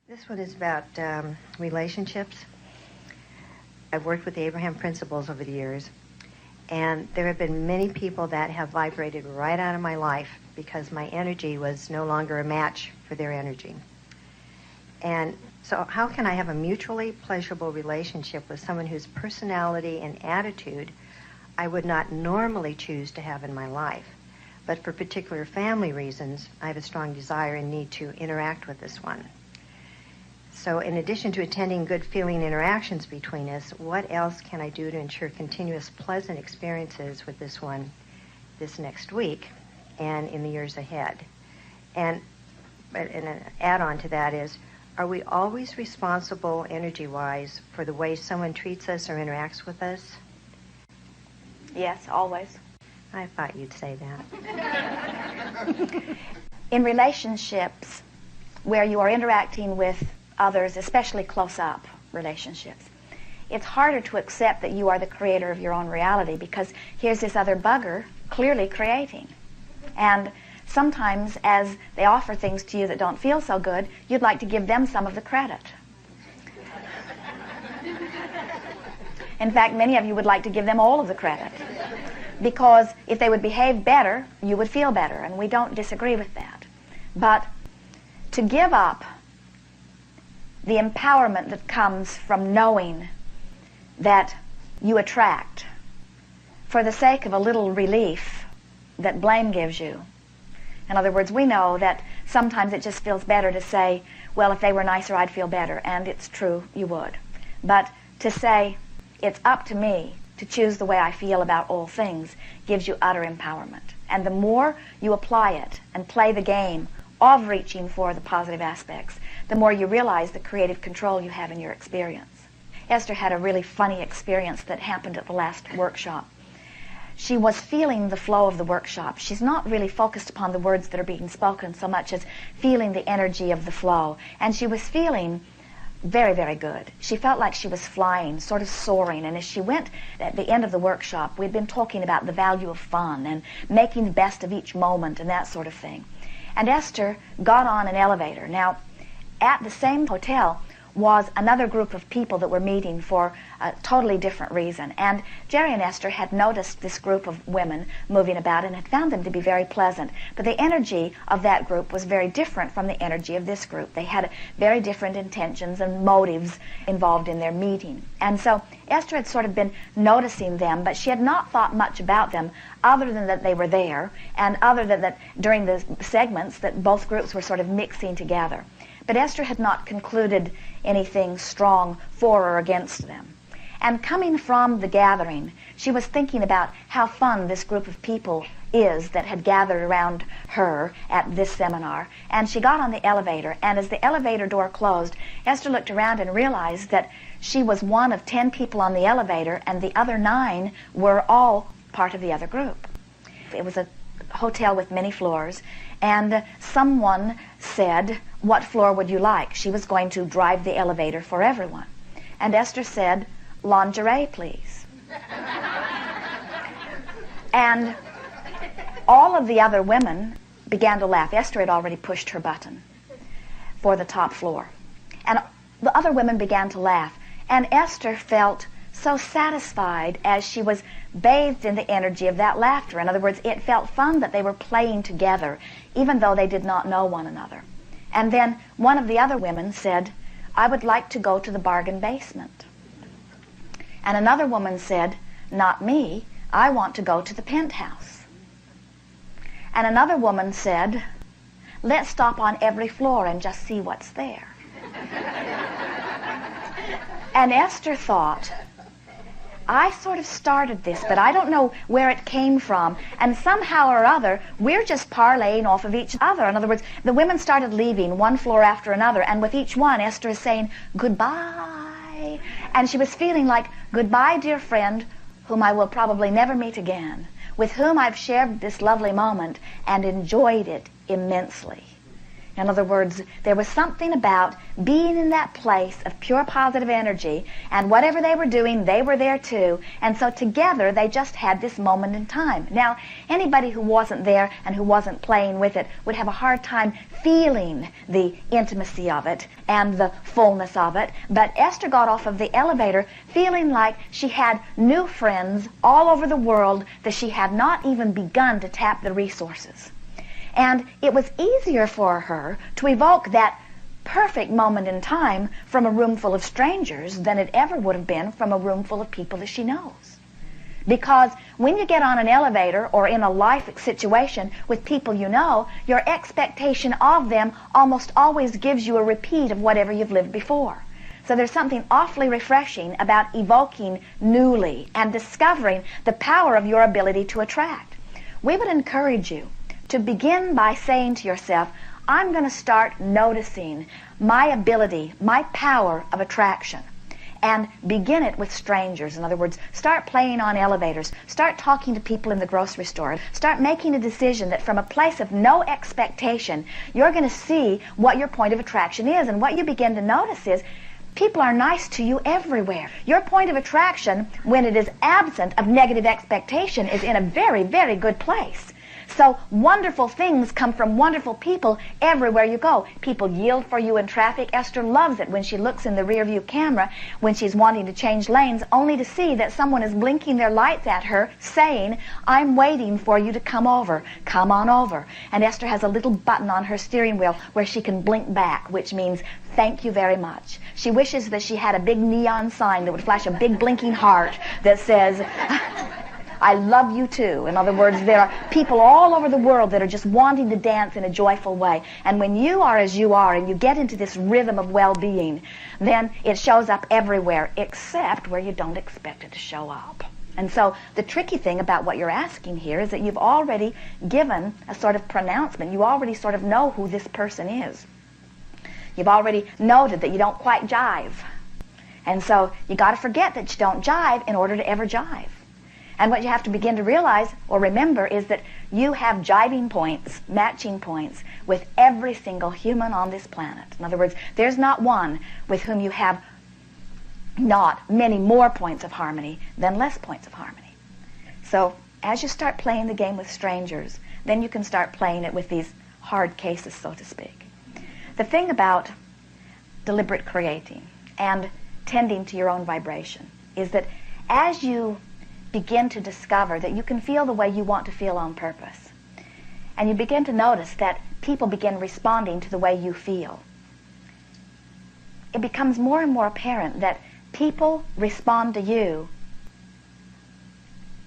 This one is about relationships. I've worked with the Abraham principles over the years, and there have been many people that have vibrated right out of my life because my energy was no longer a match for their energy. And so how can I have a mutually pleasurable relationship with someone whose personality and attitude I would not normally choose to have in my life? But for particular family reasons, I have a strong desire and need to interact with this one. So in addition to attending good feeling interactions between us, what else can I do to ensure continuous pleasant experiences with this one this next week and in the years ahead? And an add-on to that is, are we always responsible energy-wise for the way someone treats us or interacts with us? Yes, always. I thought you'd say that. In relationships where you are interacting with others, especially close-up relationships, it's harder to accept that you are the creator of your own reality because here's this other bugger clearly creating. And sometimes as they offer things to you that don't feel so good, you'd like to give them some of the credit. In fact, many of you would like to give them all of the credit, because if they would behave better, you would feel better, and we don't disagree with that. But to give up the empowerment that comes from knowing that you attract for the sake of a little relief that blame gives you. In other words, we know that sometimes it just feels better to say, well, if they were nicer, I'd feel better. And it's true, you would. But to say, it's up to me to choose the way I feel about all things gives you utter empowerment. And the more you apply it and play the game of reaching for the positive aspects, the more you realize the creative control you have in your experience. Esther had a really funny experience that happened at the last workshop. She was feeling the flow of the workshop. She's not really focused upon the words that are being spoken so much as feeling the energy of the flow. And she was feeling very, very good. She felt like she was flying, sort of soaring. And as she went at the end of the workshop, we'd been talking about the value of fun and making the best of each moment and that sort of thing. And Esther got on an elevator. Now, at the same hotel was another group of people that were meeting for a totally different reason. And Jerry and Esther had noticed this group of women moving about and had found them to be very pleasant. But the energy of that group was very different from the energy of this group. They had very different intentions and motives involved in their meeting. And so Esther had sort of been noticing them, but she had not thought much about them other than that they were there, and other than that during the segments that both groups were sort of mixing together. But Esther had not concluded anything strong for or against them. And coming from the gathering, she was thinking about how fun this group of people is that had gathered around her at this seminar. And she got on the elevator, and as the elevator door closed, Esther looked around and realized that she was one of 10 people on the elevator, and the other 9 were all part of the other group. It was a hotel with many floors, and someone said, "What floor would you like?" She was going to drive the elevator for everyone. And Esther said, "Lingerie, please." And all of the other women began to laugh. Esther had already pushed her button for the top floor. And the other women began to laugh. And Esther felt so satisfied as she was bathed in the energy of that laughter. In other words, it felt fun that they were playing together, even though they did not know one another. And then one of the other women said, "I would like to go to the bargain basement." And another woman said, "Not me, I want to go to the penthouse." And another woman said, "Let's stop on every floor and just see what's there." And Esther thought, I sort of started this, but I don't know where it came from. And somehow or other, we're just parlaying off of each other. In other words, the women started leaving one floor after another, and with each one, Esther is saying, "Goodbye." And she was feeling like, "Goodbye, dear friend, whom I will probably never meet again, with whom I've shared this lovely moment and enjoyed it immensely." In other words, there was something about being in that place of pure positive energy, and whatever they were doing, they were there too. And so together, they just had this moment in time. Now, anybody who wasn't there and who wasn't playing with it would have a hard time feeling the intimacy of it and the fullness of it. But Esther got off of the elevator feeling like she had new friends all over the world that she had not even begun to tap the resources. And it was easier for her to evoke that perfect moment in time from a room full of strangers than it ever would have been from a room full of people that she knows. Because when you get on an elevator or in a life situation with people you know, your expectation of them almost always gives you a repeat of whatever you've lived before. So there's something awfully refreshing about evoking newly and discovering the power of your ability to attract. We would encourage you to begin by saying to yourself, I'm going to start noticing my ability, my power of attraction. And begin it with strangers. In other words, start playing on elevators. Start talking to people in the grocery store. Start making a decision that from a place of no expectation, you're going to see what your point of attraction is. And what you begin to notice is people are nice to you everywhere. Your point of attraction, when it is absent of negative expectation, is in a very, very good place. So wonderful things come from wonderful people everywhere you go. People yield for you in traffic. Esther loves it when she looks in the rear view camera when she's wanting to change lanes, only to see that someone is blinking their lights at her saying, I'm waiting for you to come over. Come on over. And Esther has a little button on her steering wheel where she can blink back, which means thank you very much. She wishes that she had a big neon sign that would flash a big blinking heart that says, I love you too. In other words, there are people all over the world that are just wanting to dance in a joyful way. And when you are as you are and you get into this rhythm of well-being, then it shows up everywhere except where you don't expect it to show up. And so the tricky thing about what you're asking here is that you've already given a sort of pronouncement. You already sort of know who this person is. You've already noted that you don't quite jive. And so you got to forget that you don't jive in order to ever jive. And what you have to begin to realize or remember is that you have jiving points, matching points, with every single human on this planet. In other words, there's not one with whom you have not many more points of harmony than less points of harmony. So as you start playing the game with strangers, then you can start playing it with these hard cases, so to speak. The thing about deliberate creating and tending to your own vibration is that as you begin to discover that you can feel the way you want to feel on purpose, and you begin to notice that people begin responding to the way you feel, it becomes more and more apparent that people respond to you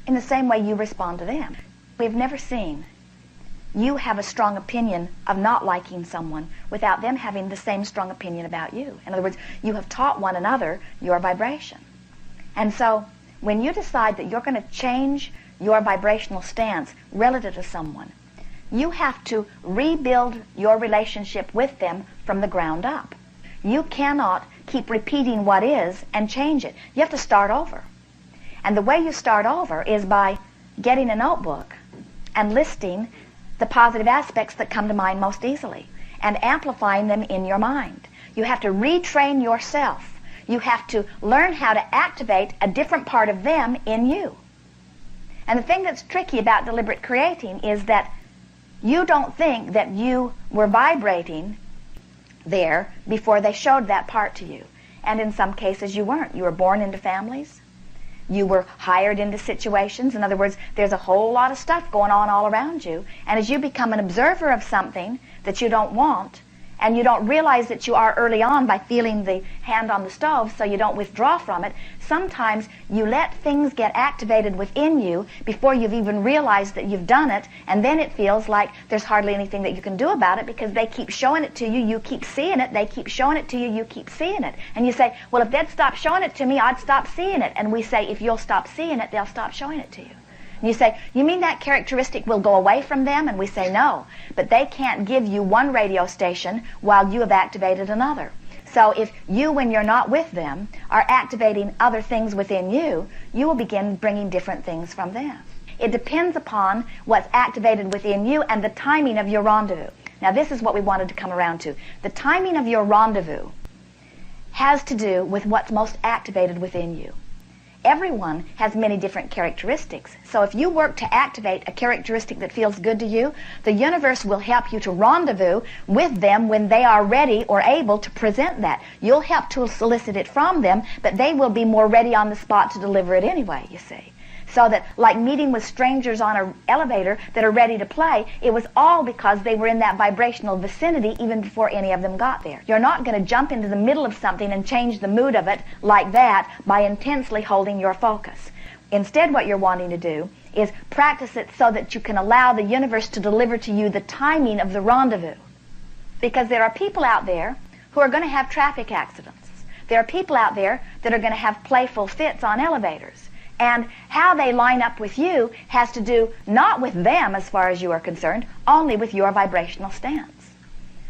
in the same way you respond to them. We've never seen you have a strong opinion of not liking someone without them having the same strong opinion about you. In other words, you have taught one another your vibration. And so when you decide that you're going to change your vibrational stance relative to someone, you have to rebuild your relationship with them from the ground up. You cannot keep repeating what is and change it. You have to start over. And the way you start over is by getting a notebook and listing the positive aspects that come to mind most easily and amplifying them in your mind. You have to retrain yourself. You have to learn how to activate a different part of them in you. And the thing that's tricky about deliberate creating is that you don't think that you were vibrating there before they showed that part to you. And in some cases you weren't. You were born into families. You were hired into situations. In other words, there's a whole lot of stuff going on all around you. And as you become an observer of something that you don't want, and you don't realize that you are early on by feeling the hand on the stove so you don't withdraw from it, sometimes you let things get activated within you before you've even realized that you've done it, and then it feels like there's hardly anything that you can do about it because they keep showing it to you, you keep seeing it, they keep showing it to you, you keep seeing it. And you say, well, if they'd stop showing it to me, I'd stop seeing it. And we say, if you'll stop seeing it, they'll stop showing it to you. And you say, you mean that characteristic will go away from them? And we say, no. But they can't give you one radio station while you have activated another. So if you, when you're not with them, are activating other things within you, you will begin bringing different things from them. It depends upon what's activated within you and the timing of your rendezvous. Now, this is what we wanted to come around to. The timing of your rendezvous has to do with what's most activated within you. Everyone has many different characteristics. So if you work to activate a characteristic that feels good to you, the universe will help you to rendezvous with them when they are ready or able to present that. You'll help to solicit it from them, but they will be more ready on the spot to deliver it anyway, you see. So that, like meeting with strangers on an elevator that are ready to play, it was all because they were in that vibrational vicinity even before any of them got there. You're not going to jump into the middle of something and change the mood of it like that by intensely holding your focus. Instead, what you're wanting to do is practice it so that you can allow the universe to deliver to you the timing of the rendezvous. Because there are people out there who are going to have traffic accidents. There are people out there that are going to have playful fits on elevators. And how they line up with you has to do not with them as far as you are concerned, only with your vibrational stance.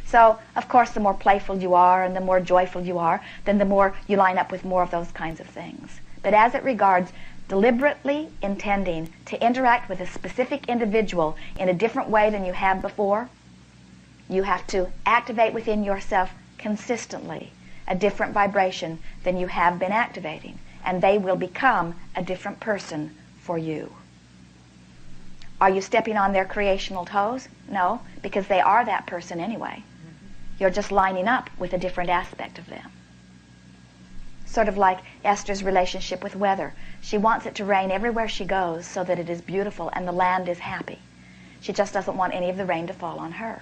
So, of course, the more playful you are and the more joyful you are, then the more you line up with more of those kinds of things. But as it regards deliberately intending to interact with a specific individual in a different way than you have before, you have to activate within yourself consistently a different vibration than you have been activating. And they will become a different person for you. Are you stepping on their creational toes? No, because they are that person anyway. You're just lining up with a different aspect of them. Sort of like Esther's relationship with weather. She wants it to rain everywhere she goes so that it is beautiful and the land is happy. She just doesn't want any of the rain to fall on her.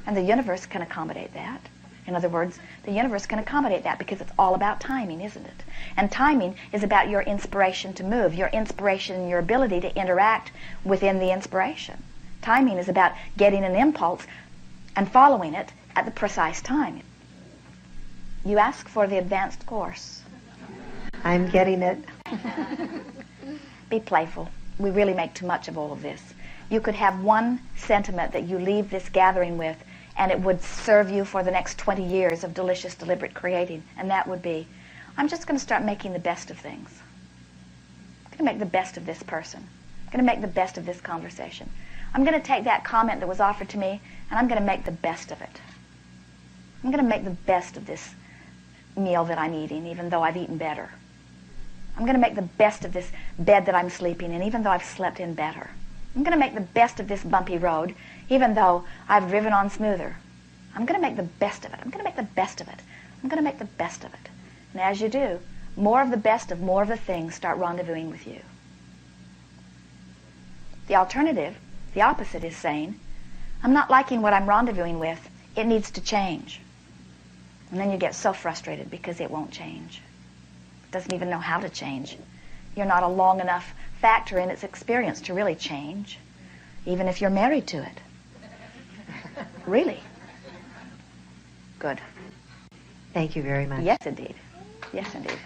And the universe can accommodate that. In other words, the universe can accommodate that because it's all about timing, isn't it? And timing is about your inspiration to move, your inspiration and your ability to interact within the inspiration. Timing is about getting an impulse and following it at the precise time. You ask for the advanced course. I'm getting it. Be playful. We really make too much of all of this. You could have one sentiment that you leave this gathering with, and it would serve you for the next 20 years of delicious, deliberate creating. And that would be, I'm just going to start making the best of things. I'm going to make the best of this person. I'm going to make the best of this conversation. I'm going to take that comment that was offered to me, and I'm going to make the best of it. I'm going to make the best of this meal that I'm eating, even though I've eaten better. I'm going to make the best of this bed that I'm sleeping in, even though I've slept in better. I'm going to make the best of this bumpy road, even though I've driven on smoother. I'm going to make the best of it. I'm going to make the best of it. I'm going to make the best of it. And as you do, more of the best of more of the things start rendezvousing with you. The alternative, the opposite, is saying, I'm not liking what I'm rendezvousing with. It needs to change. And then you get so frustrated because it won't change. It doesn't even know how to change. You're not a long enough factor in its experience to really change, even if you're married to it. Really. Good. Thank you very much. Yes, indeed. Yes, indeed.